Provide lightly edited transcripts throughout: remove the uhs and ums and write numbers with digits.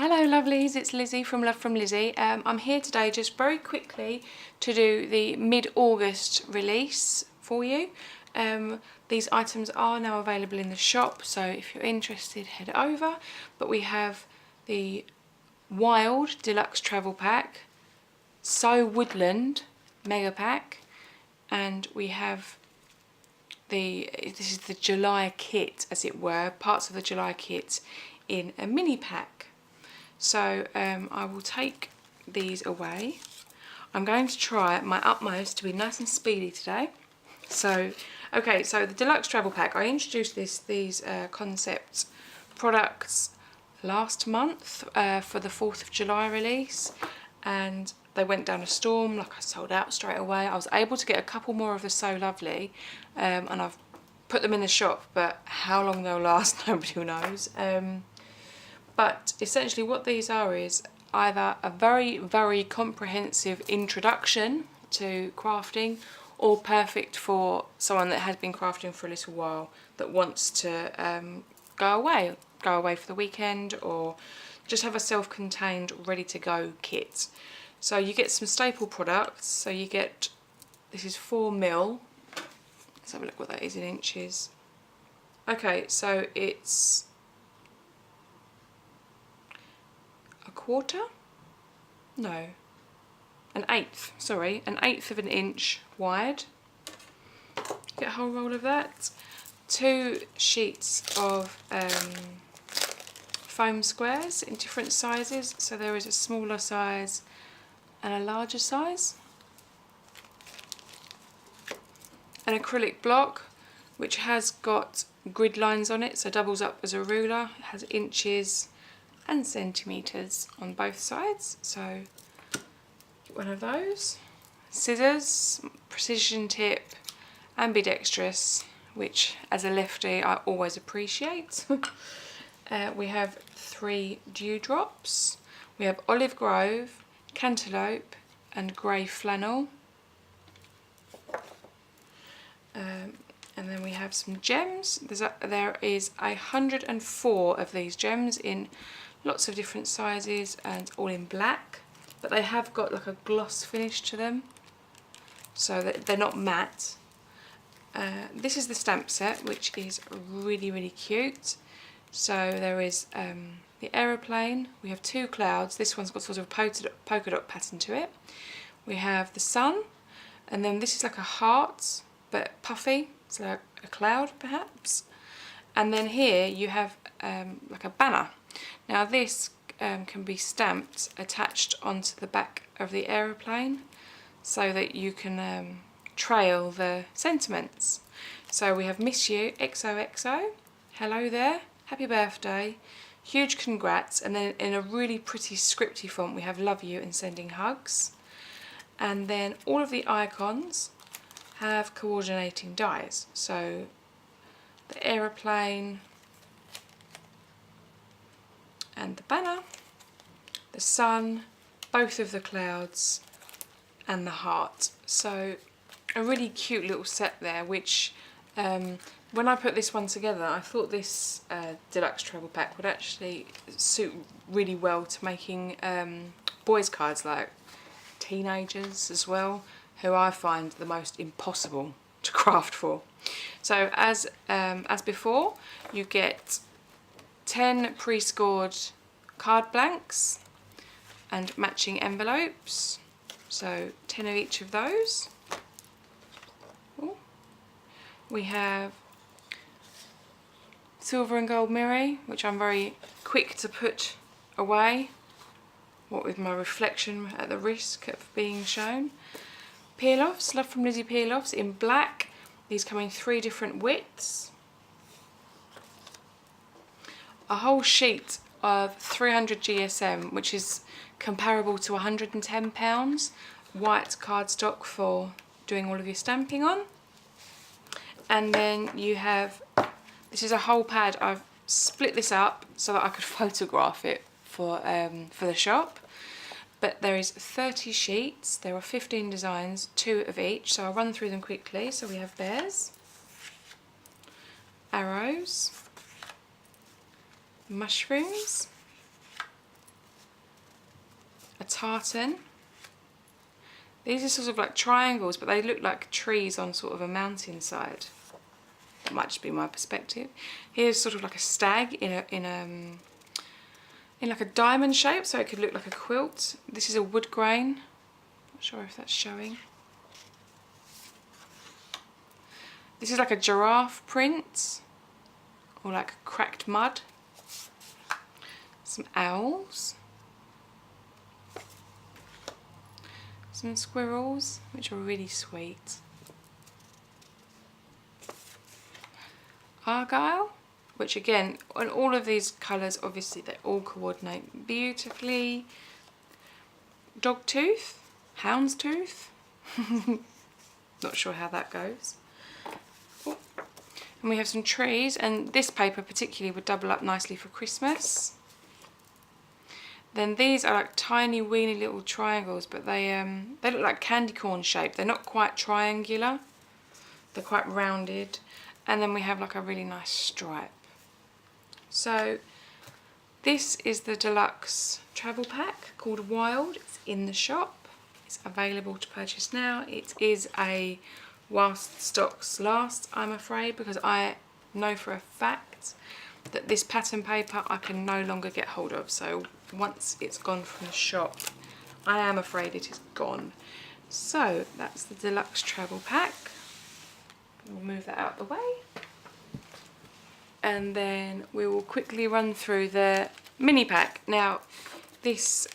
Hello lovelies, it's Lizzie from Love From Lizi. I'm here today just very quickly to do the mid-August release for you. These items are now available in the shop, so if you're interested head over. But we have the Wild Deluxe Travel Pack, So Woodland Mega Pack, and we have this is the July kit, as it were, parts of the July kit in a mini pack. So I will take these away. I'm going to try my utmost to be nice and speedy today. So, okay, so the Deluxe Travel Pack, I introduced these concept products last month for the 4th of July release, and they went down a storm. Like, I sold out straight away. I was able to get a couple more of the So Lovely, and I've put them in the shop, but how long they'll last, nobody knows. But essentially what these are is either a very, very comprehensive introduction to crafting, or perfect for someone that has been crafting for a little while that wants to go away for the weekend, or just have a self-contained, ready-to-go kit. So you get some staple products. So you get, this is 4mm. Let's have a look what that is in inches. Okay, so it's a quarter? No, an eighth, sorry, an eighth of an inch wide. Get a whole roll of that. 2 sheets of foam squares in different sizes. So there is a smaller size and a larger size. An acrylic block which has got grid lines on it, so doubles up as a ruler. It has inches and centimetres on both sides, so one of those. Scissors, precision tip, ambidextrous, which as a lefty I always appreciate. We have 3 dewdrops. We have olive grove, cantaloupe and grey flannel. And then we have some gems. There is 104 of these gems in lots of different sizes and all in black, but they have got like a gloss finish to them, so that they're not matte. This is the stamp set, which is really, really cute. So there is the aeroplane. We have 2 clouds. This one's got sort of a polka dot pattern to it. We have the sun, and then this is like a heart but puffy, so like a cloud perhaps. And then here you have like a banner. Now this can be stamped, attached onto the back of the aeroplane, so that you can trail the sentiments. So we have miss you, XOXO, hello there, happy birthday, huge congrats, and then in a really pretty scripty font we have love you and sending hugs. And then all of the icons have coordinating dies. So the aeroplane and the banner, the sun, both of the clouds and the heart. So a really cute little set there, which when I put this one together I thought this deluxe travel pack would actually suit really well to making boys cards, like teenagers as well, who I find the most impossible to craft for. So as before, you get 10 pre-scored card blanks and matching envelopes, so 10 of each of those. Ooh. We have silver and gold mirror, which I'm very quick to put away, what with my reflection at the risk of being shown. Peel-offs, Love From Lizi peel-offs in black. These come in 3 different widths. A whole sheet of 300 GSM, which is comparable to £110, white cardstock for doing all of your stamping on. And then you have, this is a whole pad. I've split this up so that I could photograph it for the shop. But there is 30 sheets, there are 15 designs, 2 of each, so I'll run through them quickly. So we have bears, arrows, mushrooms, a tartan. These are sort of like triangles, but they look like trees on sort of a mountainside. That might just be my perspective. Here's sort of like a stag in like a diamond shape, so it could look like a quilt. This is a wood grain. Not sure if that's showing. This is like a giraffe print, or like cracked mud. Some owls. Some squirrels, which are really sweet. Argyle, which again, on all of these colours, obviously they all coordinate beautifully. Dogtooth, houndstooth, not sure how that goes. Oh. And we have some trees, and this paper particularly would double up nicely for Christmas. Then these are like tiny weeny little triangles, but they look like candy corn shaped. They're not quite triangular, they're quite rounded. And then we have like a really nice stripe. So this is the deluxe travel pack called Wild. It's in the shop. It's available to purchase now. It is a whilst stocks last, I'm afraid, because I know for a fact that this pattern paper I can no longer get hold of. So once it's gone from the shop, I am afraid it is gone. So that's the deluxe travel pack. We'll move that out of the way. And then we will quickly run through the mini pack. Now, this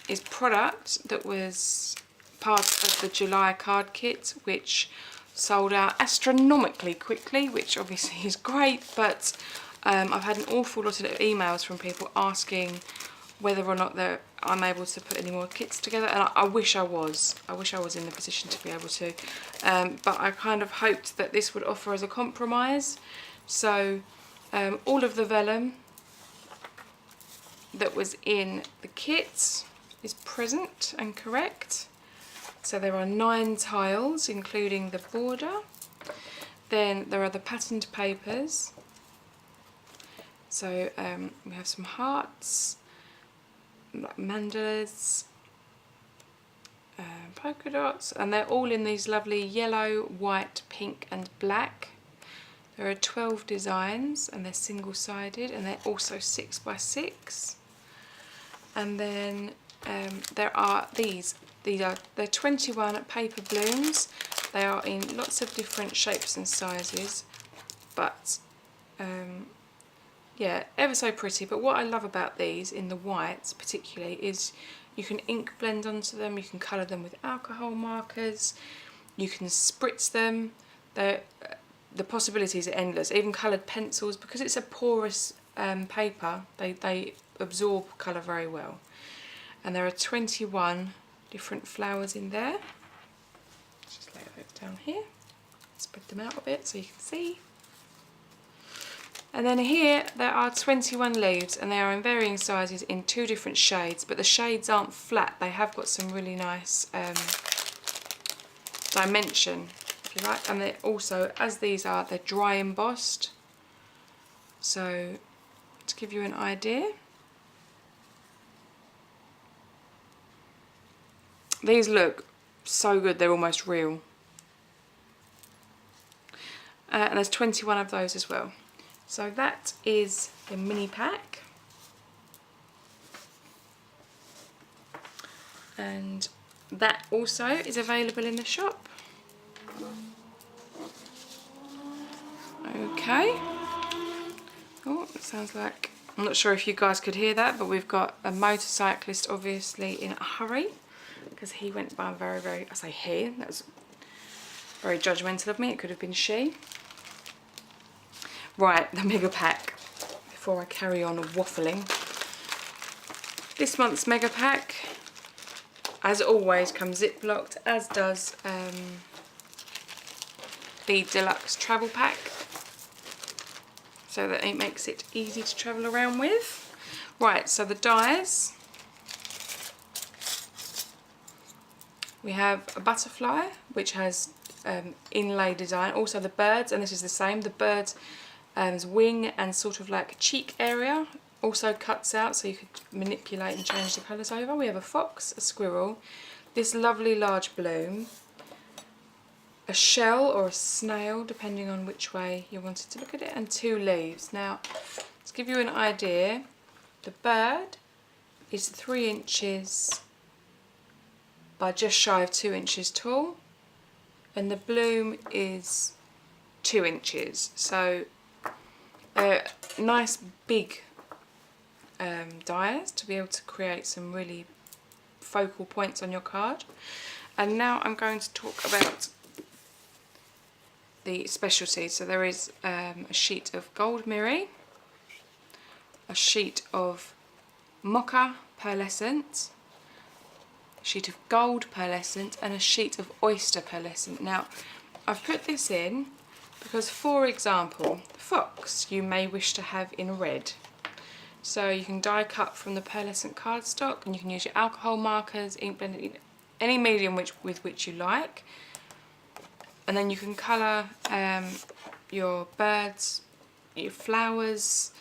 is product that was part of the July card kit, which sold out astronomically quickly, which obviously is great, but I've had an awful lot of emails from people asking whether or not I'm able to put any more kits together, and I wish I was. I wish I was in the position to be able to, but I kind of hoped that this would offer as a compromise. So all of the vellum that was in the kit is present and correct. So there are 9 tiles, including the border. Then there are the patterned papers. So we have some hearts, like mandalas, polka dots, and they're all in these lovely yellow, white, pink and black. There are 12 designs, and they're single-sided, and they're also 6 by 6. And then there are these. They're 21 paper blooms. They are in lots of different shapes and sizes, but yeah, ever so pretty. But what I love about these, in the whites particularly, is you can ink blend onto them, you can colour them with alcohol markers, you can spritz them. The possibilities are endless. Even coloured pencils, because it's a porous paper, they absorb colour very well. And there are 21 different flowers in there. Just lay those down here, spread them out a bit so you can see. And then here there are 21 leaves, and they are in varying sizes in 2 different shades, but the shades aren't flat. They have got some really nice dimension, if you like, and they're also, as these are, they're dry embossed. So to give you an idea, these look so good, they're almost real. And there's 21 of those as well. So that is the mini pack. And that also is available in the shop. Okay. Oh, it sounds like, I'm not sure if you guys could hear that, but we've got a motorcyclist obviously in a hurry, because he went by very, I say he, that was very judgmental of me, it could have been she. Right, the mega pack, before I carry on waffling. This month's mega pack, as always, comes zip-locked, as does the deluxe travel pack, so that it makes it easy to travel around with. Right, so the dies. We have a butterfly, which has inlay design. Also the birds, and this is the same, the bird's wing and sort of like cheek area Also cuts out so you could manipulate and change the colours over. We have a fox, a squirrel, this lovely large bloom, a shell or a snail depending on which way you wanted to look at it, and 2 leaves. Now to give you an idea, the bird is 3 inches by just shy of 2 inches tall, and the bloom is 2 inches. So nice big dies to be able to create some really focal points on your card. And now I'm going to talk about the specialties. So there is a sheet of gold mirri, a sheet of mocha pearlescent, a sheet of gold pearlescent, and a sheet of oyster pearlescent. Now I've put this in because, for example, fox you may wish to have in red. So you can die cut from the pearlescent cardstock, and you can use your alcohol markers, ink blending, any medium with which you like. And then you can colour your birds, your flowers,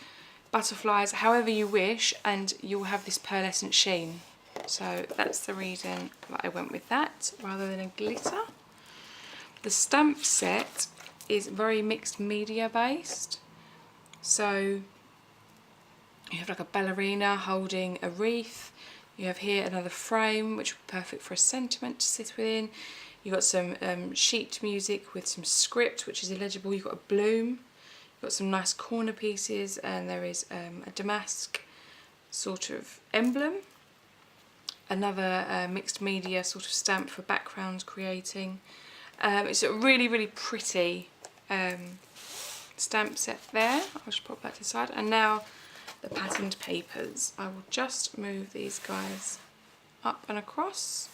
butterflies, however you wish, and you'll have this pearlescent sheen. So that's the reason that I went with that rather than a glitter. The stamp set is very mixed media based. So you have like a ballerina holding a wreath. You have here another frame, which would be perfect for a sentiment to sit within. You've got some sheet music with some script, which is illegible. You've got a bloom. You've got some nice corner pieces, and there is a damask sort of emblem. Another mixed media sort of stamp for background creating. It's a really, really pretty stamp set there. I'll just pop that to the side. And now the patterned papers. I will just move these guys up and across.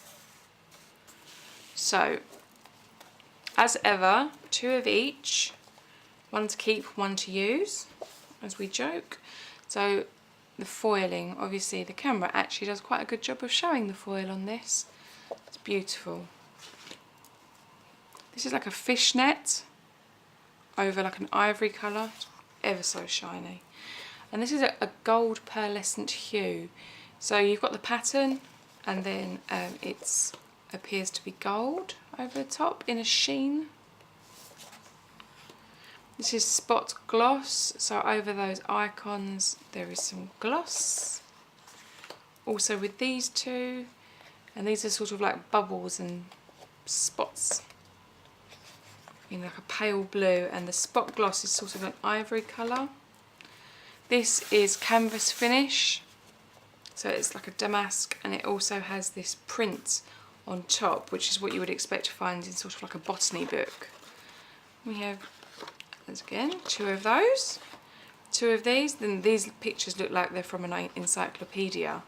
So, as ever, 2 of each, 1 to keep, 1 to use, as we joke. So the foiling, obviously the camera actually does quite a good job of showing the foil on this. It's beautiful. This is like a fishnet over like an ivory colour, it's ever so shiny. And this is a gold pearlescent hue. So you've got the pattern, and then it appears to be gold over the top in a sheen. This is spot gloss, so over those icons there is some gloss. Also with these 2, and these are sort of like bubbles and spots in like a pale blue, and the spot gloss is sort of an ivory colour. This is canvas finish, so it's like a damask, and it also has this print on top, which is what you would expect to find in sort of like a botany book. We have, as again, 2 of those, 2 of these. Then these pictures look like they're from an encyclopedia,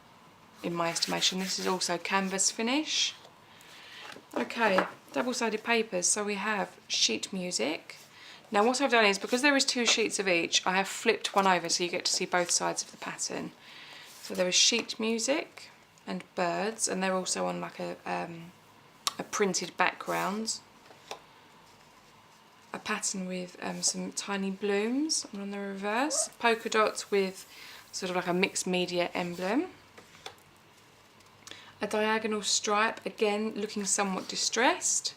in my estimation. This is also canvas finish. Okay, double-sided papers. So we have sheet music. Now what I've done is, because there is 2 sheets of each, I have flipped one over so you get to see both sides of the pattern. So there is sheet music and birds, and they're also on like a printed background. A pattern with some tiny blooms on the reverse. Polka dots with sort of like a mixed media emblem. A diagonal stripe, again looking somewhat distressed.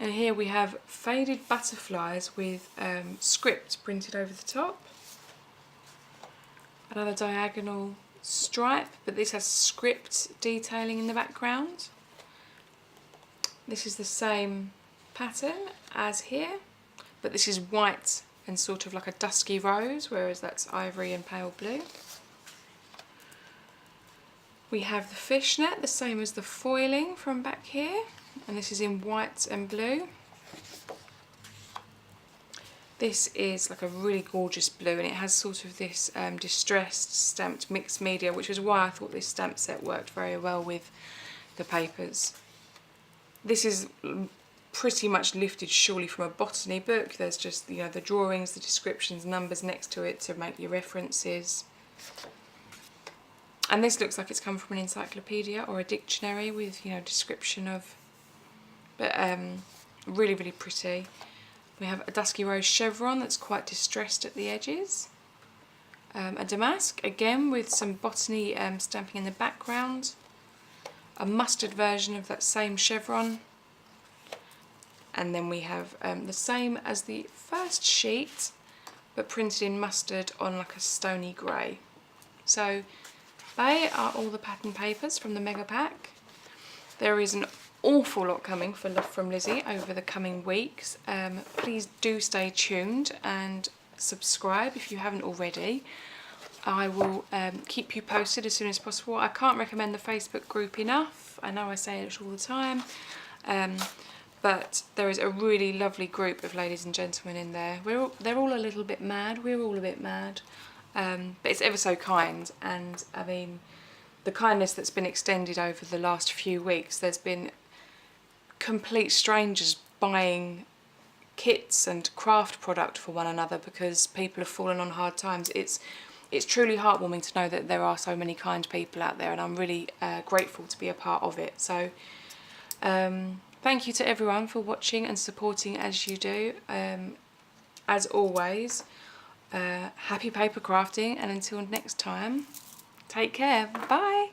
And here we have faded butterflies with script printed over the top. Another diagonal stripe, but this has script detailing in the background. This is the same pattern as here, but this is white and sort of like a dusky rose, whereas that's ivory and pale blue. We have the fishnet, the same as the foiling from back here, and this is in white and blue. This is like a really gorgeous blue, and it has sort of this distressed stamped mixed media, which is why I thought this stamp set worked very well with the papers. This is pretty much lifted surely from a botany book. There's just, you know, the drawings, the descriptions, numbers next to it to make your references. And this looks like it's come from an encyclopedia or a dictionary with, you know, description of, but really, really pretty. We have a dusky rose chevron that's quite distressed at the edges. a damask, again with some botany stamping in the background, a mustard version of that same chevron, and then we have the same as the first sheet but printed in mustard on like a stony grey. So they are all the pattern papers from the mega pack. There is an awful lot coming for Love From Lizi over the coming weeks. Please do stay tuned and subscribe if you haven't already. I will keep you posted as soon as possible. I can't recommend the Facebook group enough. I know I say it all the time, but there is a really lovely group of ladies and gentlemen in there. They're all a little bit mad. We're all a bit mad, but it's ever so kind. And I mean, the kindness that's been extended over the last few weeks. There's been complete strangers buying kits and craft product for one another because people have fallen on hard times. It's truly heartwarming to know that there are so many kind people out there, and I'm really grateful to be a part of it. So thank you to everyone for watching and supporting as you do. As always, happy paper crafting, and until next time, take care. Bye.